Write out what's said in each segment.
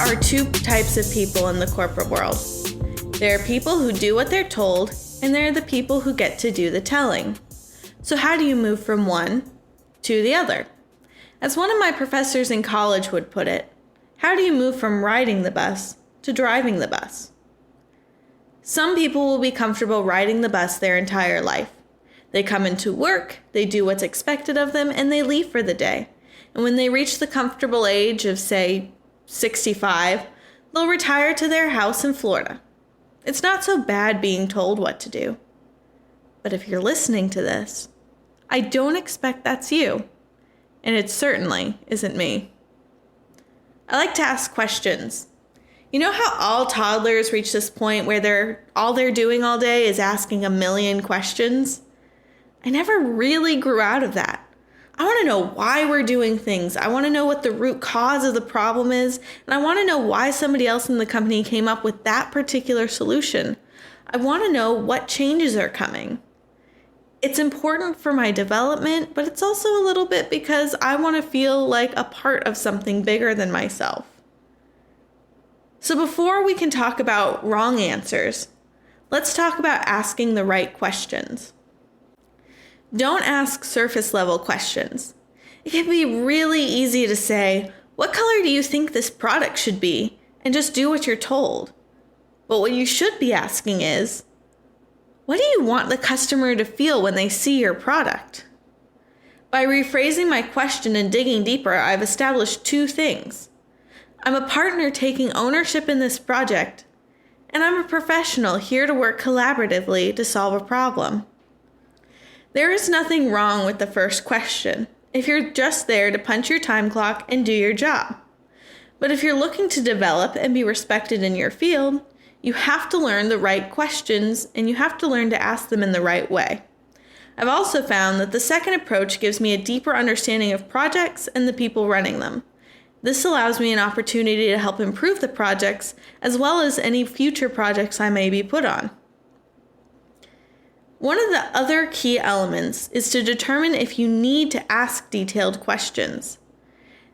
are two types of people in the corporate world. There are people who do what they're told, and there are the people who get to do the telling. So how do you move from one to the other? As one of my professors in college would put it, how do you move from riding the bus to driving the bus? Some people will be comfortable riding the bus their entire life. They come into work, they do what's expected of them, and they leave for the day. And when they reach the comfortable age of, say, 65, they'll retire to their house in Florida. It's not so bad being told what to do. But if you're listening to this, I don't expect that's you. And it certainly isn't me. I like to ask questions. You know how all toddlers reach this point where all they're doing all day is asking a million questions? I never really grew out of that. I want to know why we're doing things. I want to know what the root cause of the problem is. And I want to know why somebody else in the company came up with that particular solution. I want to know what changes are coming. It's important for my development, but it's also a little bit because I want to feel like a part of something bigger than myself. So before we can talk about wrong answers, let's talk about asking the right questions. Don't ask surface level questions. It can be really easy to say, what color do you think this product should be? And just do what you're told. But what you should be asking is, what do you want the customer to feel when they see your product? By rephrasing my question and digging deeper, I've established two things. I'm a partner taking ownership in this project, and I'm a professional here to work collaboratively to solve a problem. There is nothing wrong with the first question if you're just there to punch your time clock and do your job. But if you're looking to develop and be respected in your field, you have to learn the right questions and you have to learn to ask them in the right way. I've also found that the second approach gives me a deeper understanding of projects and the people running them. This allows me an opportunity to help improve the projects as well as any future projects I may be put on. One of the other key elements is to determine if you need to ask detailed questions.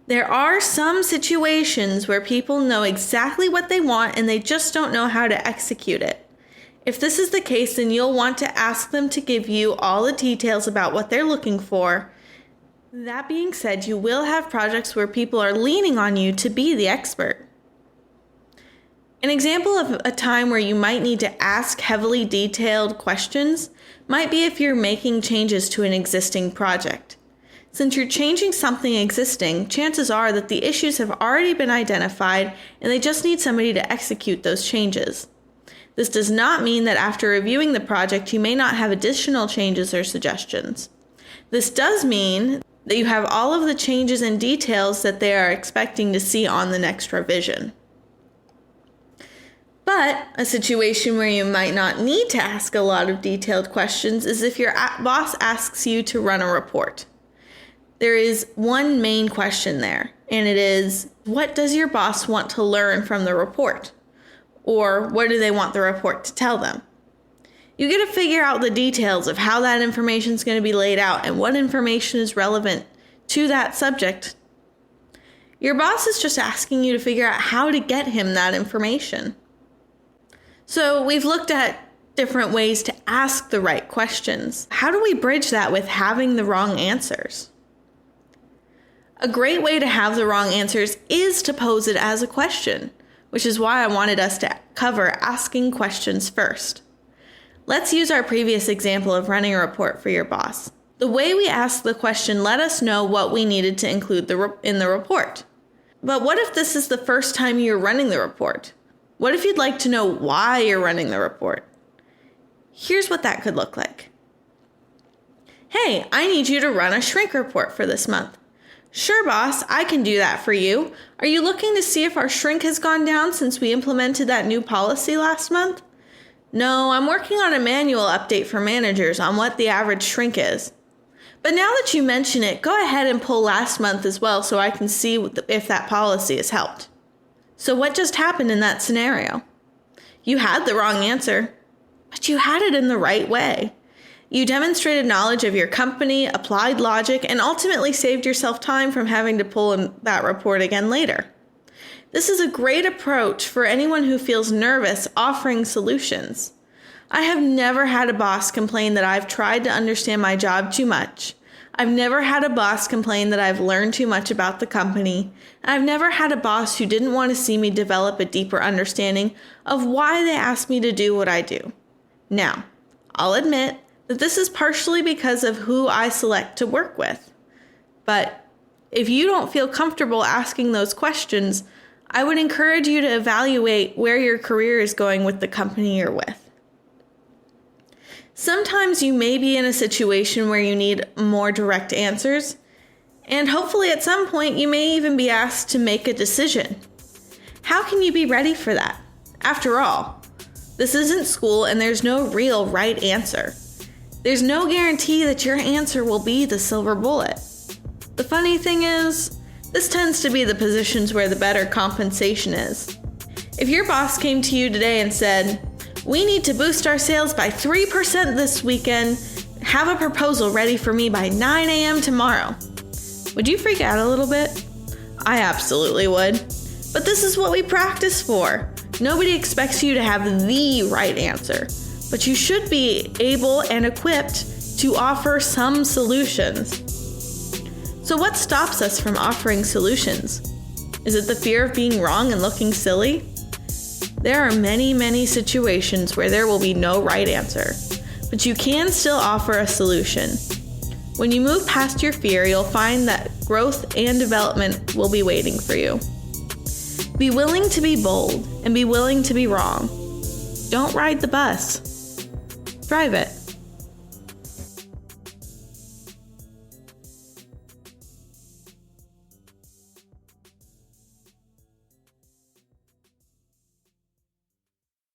There are some situations where people know exactly what they want and they just don't know how to execute it. If this is the case, then you'll want to ask them to give you all the details about what they're looking for. That being said, you will have projects where people are leaning on you to be the expert. An example of a time where you might need to ask heavily detailed questions might be if you're making changes to an existing project. Since you're changing something existing, chances are that the issues have already been identified and they just need somebody to execute those changes. This does not mean that after reviewing the project, you may not have additional changes or suggestions. This does mean that you have all of the changes and details that they are expecting to see on the next revision. But a situation where you might not need to ask a lot of detailed questions is if your boss asks you to run a report. There is one main question there, and it is, what does your boss want to learn from the report? Or what do they want the report to tell them? You get to figure out the details of how that information is going to be laid out and what information is relevant to that subject. Your boss is just asking you to figure out how to get him that information. So we've looked at different ways to ask the right questions. How do we bridge that with having the wrong answers? A great way to have the wrong answers is to pose it as a question, which is why I wanted us to cover asking questions first. Let's use our previous example of running a report for your boss. The way we asked the question let us know what we needed to include in the report. But what if this is the first time you're running the report? What if you'd like to know why you're running the report? Here's what that could look like. Hey, I need you to run a shrink report for this month. Sure, boss, I can do that for you. Are you looking to see if our shrink has gone down since we implemented that new policy last month? No, I'm working on a manual update for managers on what the average shrink is. But now that you mention it, go ahead and pull last month as well so I can see if that policy has helped. So what just happened in that scenario? You had the wrong answer, but you had it in the right way. You demonstrated knowledge of your company, applied logic, and ultimately saved yourself time from having to pull in that report again later. This is a great approach for anyone who feels nervous offering solutions. I have never had a boss complain that I've tried to understand my job too much. I've never had a boss complain that I've learned too much about the company. And I've never had a boss who didn't want to see me develop a deeper understanding of why they asked me to do what I do. Now, I'll admit that this is partially because of who I select to work with. But if you don't feel comfortable asking those questions, I would encourage you to evaluate where your career is going with the company you're with. Sometimes you may be in a situation where you need more direct answers, and hopefully at some point you may even be asked to make a decision. How can you be ready for that? After all, this isn't school and there's no real right answer. There's no guarantee that your answer will be the silver bullet. The funny thing is, this tends to be the positions where the better compensation is. If your boss came to you today and said, "We need to boost our sales by 3% this weekend. Have a proposal ready for me by 9 a.m. tomorrow." Would you freak out a little bit? I absolutely would. But this is what we practice for. Nobody expects you to have the right answer, but you should be able and equipped to offer some solutions. So what stops us from offering solutions? Is it the fear of being wrong and looking silly? There are many, many situations where there will be no right answer, but you can still offer a solution. When you move past your fear, you'll find that growth and development will be waiting for you. Be willing to be bold and be willing to be wrong. Don't ride the bus. Drive it.